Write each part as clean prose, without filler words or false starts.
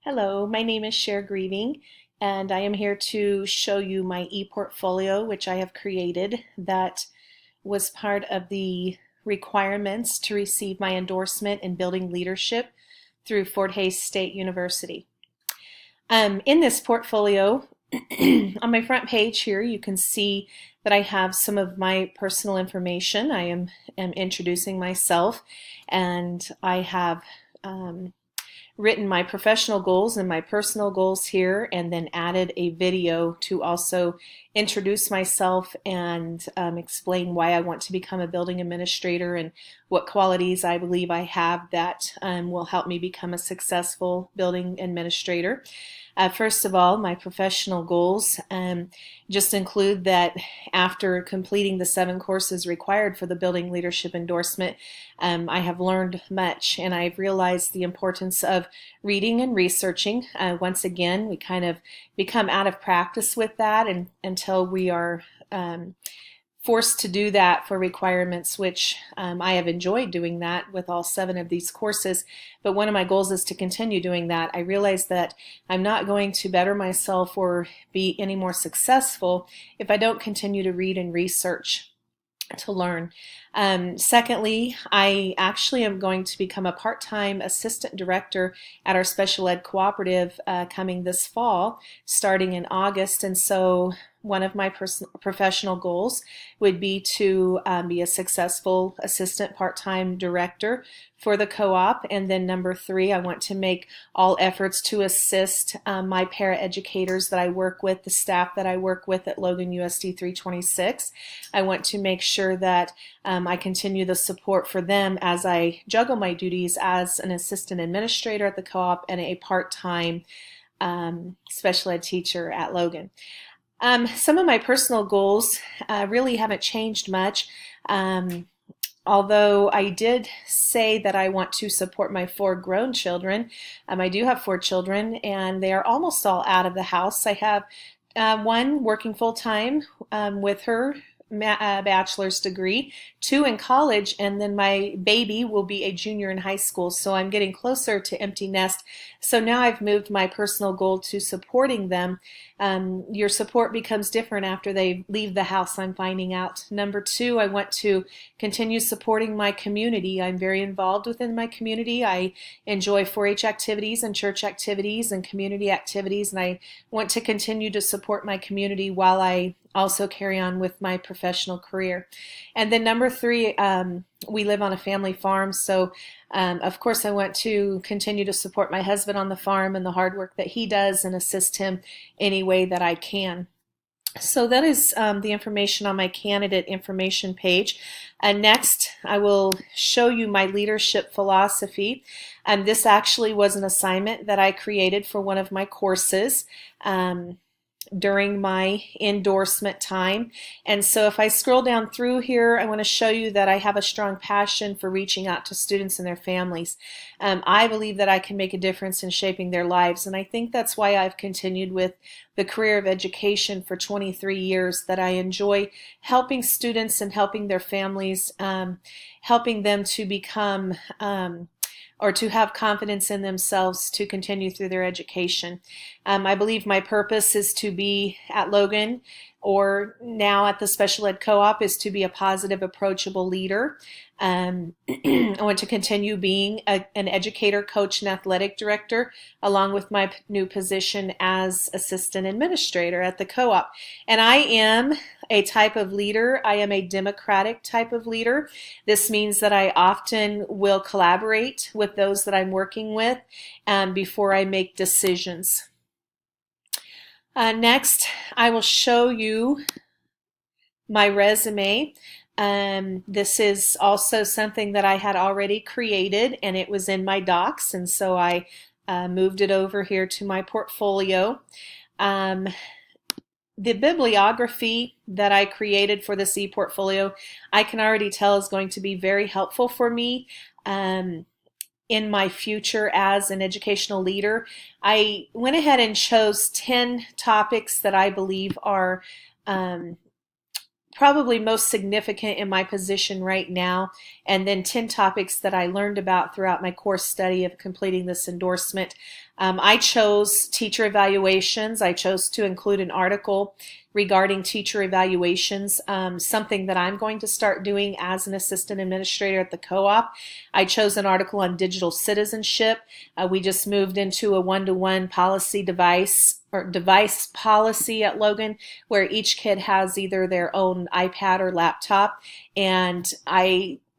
Hello, my name is Cher Greving, and I am here to show you my ePortfolio, which I have created that was part of the requirements to receive my endorsement in building leadership through Fort Hays State University. In this portfolio, on my front page here, you can see that I have some of my personal information. I am introducing myself, and I have written my professional goals and my personal goals here, and then added a video to also introduce myself and explain why I want to become a building administrator and what qualities I believe I have that will help me become a successful building administrator. First of all, my professional goals just include that after completing the 7 courses required for the building leadership endorsement, I have learned much, and I've realized the importance of reading and researching. Once again, we kind of become out of practice with that until we are forced to do that for requirements, which I have enjoyed doing that with all 7 of these courses. But one of my goals is to continue doing that. I realize that I'm not going to better myself or be any more successful if I don't continue to read and research to learn. Secondly, I actually am going to become a part-time assistant director at our special ed cooperative coming this fall, starting in August. And so one of my professional goals would be to be a successful assistant part-time director for the co-op. And then number 3, I want to make all efforts to assist my paraeducators that I work with, the staff that I work with at Logan USD 326. I want to make sure that I continue the support for them as I juggle my duties as an assistant administrator at the co-op and a part-time special ed teacher at Logan. Some of my personal goals really haven't changed much. Although I did say that I want to support my 4 grown children. I do have 4 children, and they are almost all out of the house. I have one working full-time with her bachelor's degree, 2 in college, and then my baby will be a junior in high school, so I'm getting closer to empty nest. So now I've moved my personal goal to supporting them. Your support becomes different after they leave the house, I'm finding out. Number 2, I want to continue supporting my community. I'm very involved within my community. I enjoy 4-H activities and church activities and community activities, and I want to continue to support my community while I also carry on with my professional career. And then number 3, we live on a family farm, so of course I want to continue to support my husband on the farm and the hard work that he does and assist him any way that I can. So that is the information on my candidate information page. Next, I will show you my leadership philosophy. This actually was an assignment that I created for one of my courses during my endorsement time. And so if I scroll down through here, I want to show you that I have a strong passion for reaching out to students and their families. I believe that I can make a difference in shaping their lives, and I think that's why I've continued with the career of education for 23 years, that I enjoy helping students and helping their families, helping them to become or to have confidence in themselves to continue through their education. I believe my purpose is to be at Logan, or now at the special ed co-op, is to be a positive, approachable leader. I want to continue being an educator, coach, and athletic director, along with my new position as assistant administrator at the co-op. And I am a type of leader. I am a democratic type of leader. This means that I often will collaborate with those that I'm working with before I make decisions. Next, I will show you my resume. This is also something that I had already created, and it was in my docs, and so I moved it over here to my portfolio. The bibliography that I created for this ePortfolio, I can already tell is going to be very helpful for me in my future as an educational leader. I went ahead and chose 10 topics that I believe are probably most significant in my position right now, and then 10 topics that I learned about throughout my course study of completing this endorsement. I chose teacher evaluations. I chose to include an article regarding teacher evaluations, something that I'm going to start doing as an assistant administrator at the co-op. I chose an article on digital citizenship. We just moved into a one-to-one policy device policy at Logan, where each kid has either their own iPad or laptop, and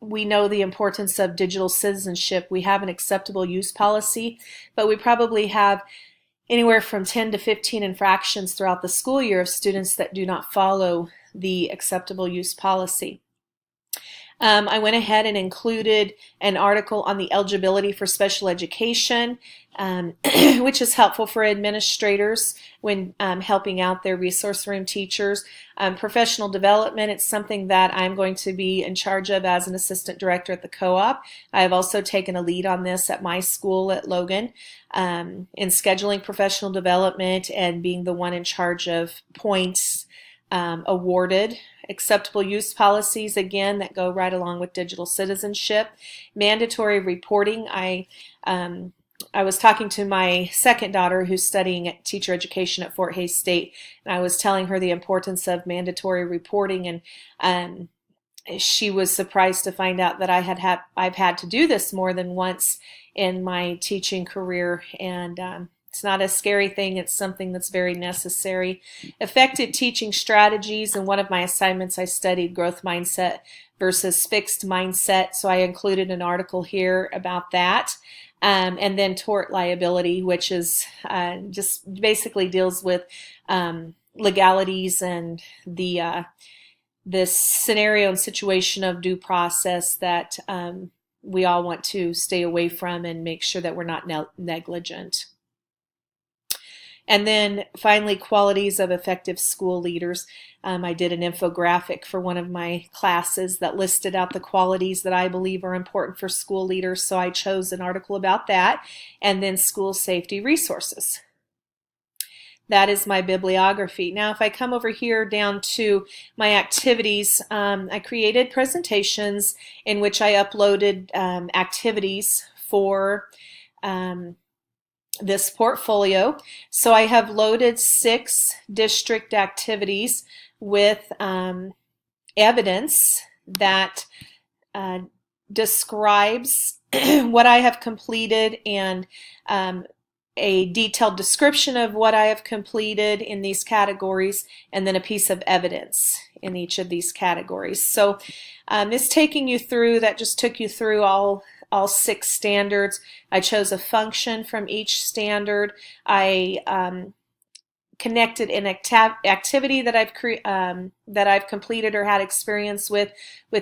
we know the importance of digital citizenship. We have an acceptable use policy, but we probably have anywhere from 10 to 15 infractions throughout the school year of students that do not follow the acceptable use policy. I went ahead and included an article on the eligibility for special education, which is helpful for administrators when helping out their resource room teachers. Professional development, it's something that I'm going to be in charge of as an assistant director at the co-op. I have also taken a lead on this at my school at Logan, in scheduling professional development and being the one in charge of points awarded. Acceptable use policies, again, that go right along with digital citizenship. Mandatory reporting. I was talking to my second daughter who's studying teacher education at Fort Hays State, and I was telling her the importance of mandatory reporting, and she was surprised to find out that I've had to do this more than once in my teaching career, and it's not a scary thing. It's something that's very necessary. Effective teaching strategies. In one of my assignments, I studied growth mindset versus fixed mindset, so I included an article here about that. And then tort liability, which is just basically deals with legalities and this scenario and situation of due process that we all want to stay away from and make sure that we're not negligent. And then finally, qualities of effective school leaders. I did an infographic for one of my classes that listed out the qualities that I believe are important for school leaders, so I chose an article about that, and then school safety resources. That is my bibliography. Now, if I come over here down to my activities, I created presentations in which I uploaded activities for this portfolio. So I have loaded 6 district activities with evidence that describes what I have completed and a detailed description of what I have completed in these categories, and then a piece of evidence in each of these categories. So it's taking you through, that just took you through all 6 standards. I chose a function from each standard. I connected an activity that I've completed or had experience with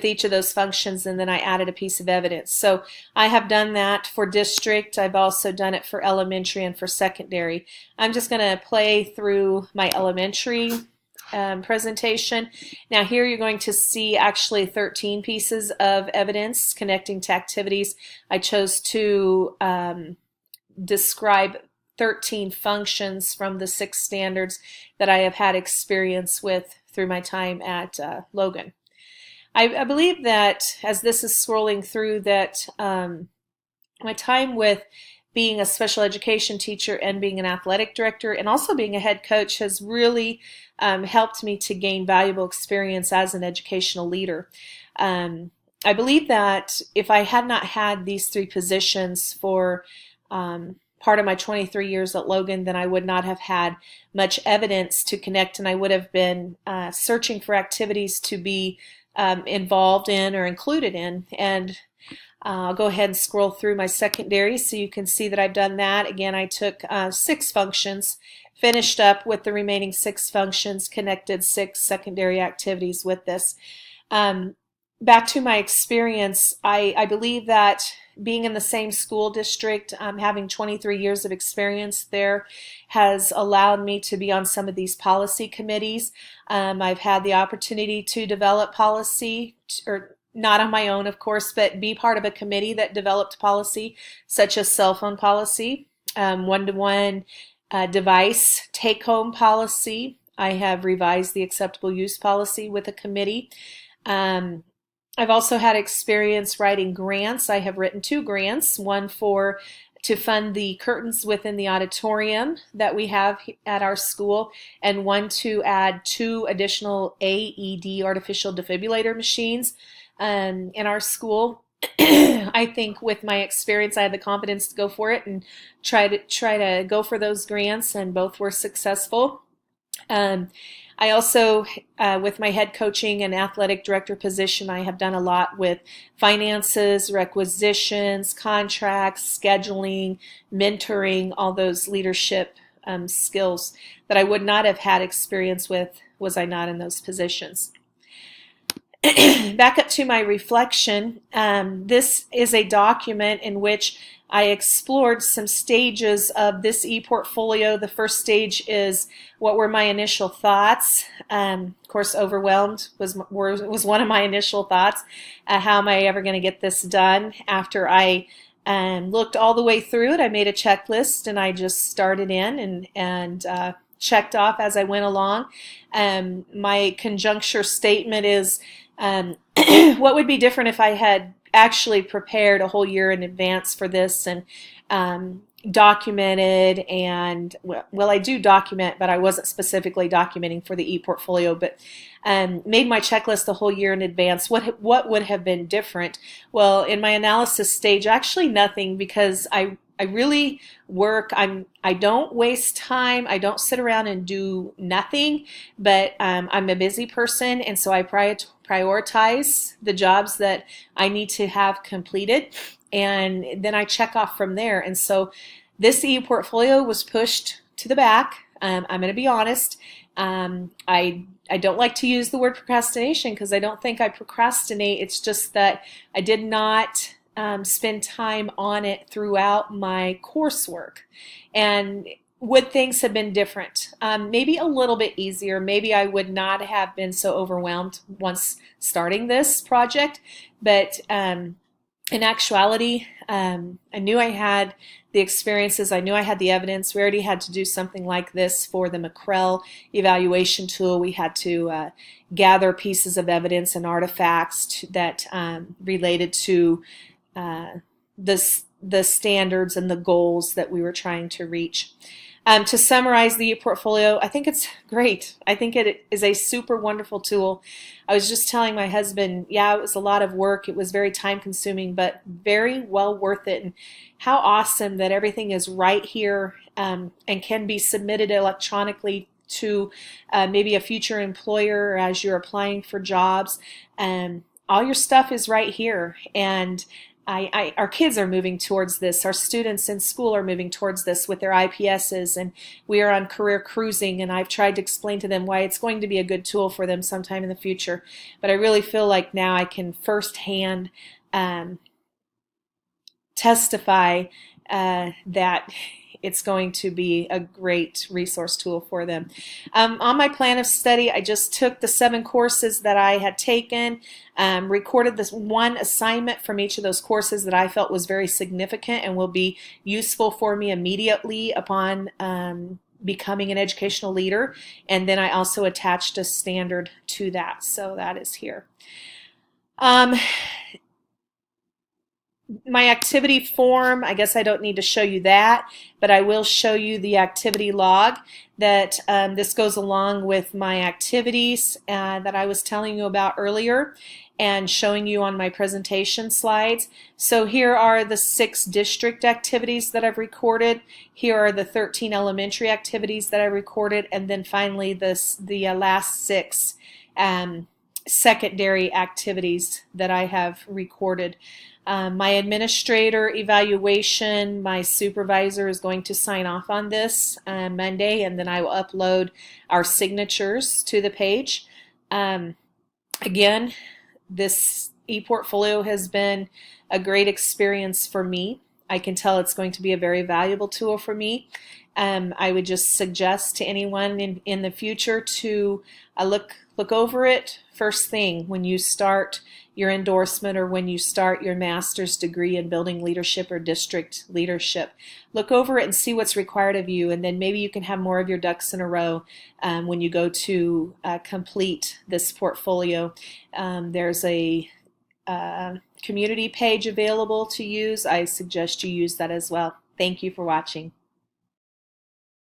each of those functions, and then I added a piece of evidence. So I have done that for district. I've also done it for elementary and for secondary. I'm just going to play through my elementary presentation. Now here you're going to see actually 13 pieces of evidence connecting to activities. I chose to describe 13 functions from the 6 standards that I have had experience with through my time at Logan. I believe that as this is scrolling through that my time with being a special education teacher and being an athletic director and also being a head coach has really helped me to gain valuable experience as an educational leader. I believe that if I had not had these 3 positions for part of my 23 years at Logan, then I would not have had much evidence to connect, and I would have been searching for activities to be involved in or included in. And I'll go ahead and scroll through my secondary so you can see that I've done that. Again, I took 6 functions, finished up with the remaining 6 functions, connected 6 secondary activities with this. Back to my experience, I believe that being in the same school district, having 23 years of experience there, has allowed me to be on some of these policy committees. I've had the opportunity to develop policy, or not on my own, of course, but be part of a committee that developed policy, such as cell phone policy, one-to-one device take-home policy, I have revised the acceptable use policy with a committee. Um, I've also had experience writing grants. I have written 2 grants, one for to fund the curtains within the auditorium that we have at our school, and one to add 2 additional AED artificial defibrillator machines in our school. I think with my experience, I had the confidence to go for it and try to go for those grants, and both were successful. Um, I also, with my head coaching and athletic director position, I have done a lot with finances, requisitions, contracts, scheduling, mentoring, all those leadership skills that I would not have had experience with was I not in those positions. Back up to my reflection. This is a document in which I explored some stages of this ePortfolio. The first stage is what were my initial thoughts. Of course, overwhelmed was one of my initial thoughts. How am I ever going to get this done? After I looked all the way through it, I made a checklist and I just started in and checked off as I went along. My conjuncture statement is what would be different if I had actually prepared a whole year in advance for this and documented and well, I do document, but I wasn't specifically documenting for the ePortfolio, but made my checklist the whole year in advance. What would have been different? Well, in my analysis stage, actually nothing, because I really work. I don't waste time. I don't sit around and do nothing, but I'm a busy person, and so I prioritize the jobs that I need to have completed, and then I check off from there. And so this ePortfolio was pushed to the back. I'm going to be honest. I don't like to use the word procrastination because I don't think I procrastinate. It's just that I did not spend time on it throughout my coursework. And would things have been different? Maybe a little bit easier. Maybe I would not have been so overwhelmed once starting this project. But in actuality, I knew I had the experiences. I knew I had the evidence. We already had to do something like this for the McCrell evaluation tool. We had to gather pieces of evidence and artifacts that related to the standards and the goals that we were trying to reach. To summarize the ePortfolio, I think it's great. I think it is a super wonderful tool. I was just telling my husband, yeah, it was a lot of work. It was very time consuming, but very well worth it. And how awesome that everything is right here and can be submitted electronically to maybe a future employer as you're applying for jobs. All your stuff is right here. And our kids are moving towards this. Our students in school are moving towards this with their IPSs, and we are on career cruising, and I've tried to explain to them why it's going to be a good tool for them sometime in the future. But I really feel like now I can firsthand testify that it's going to be a great resource tool for them. On my plan of study, I just took the 7 courses that I had taken, recorded this one assignment from each of those courses that I felt was very significant and will be useful for me immediately upon becoming an educational leader. And then I also attached a standard to that. So that is here. My activity form, I guess I don't need to show you that, but I will show you the activity log that this goes along with my activities that I was telling you about earlier and showing you on my presentation slides. So here are the 6 district activities that I've recorded. Here are the 13 elementary activities that I recorded, and then finally the last 6 secondary activities that I have recorded. My administrator evaluation, my supervisor is going to sign off on this Monday, and then I will upload our signatures to the page. Again, this ePortfolio has been a great experience for me. I can tell it's going to be a very valuable tool for me. I would just suggest to anyone in the future to look over it first thing when you start your endorsement or when you start your master's degree in building leadership or district leadership. Look over it and see what's required of you, and then maybe you can have more of your ducks in a row when you go to complete this portfolio. There's a community page available to use. I suggest you use that as well. Thank you for watching.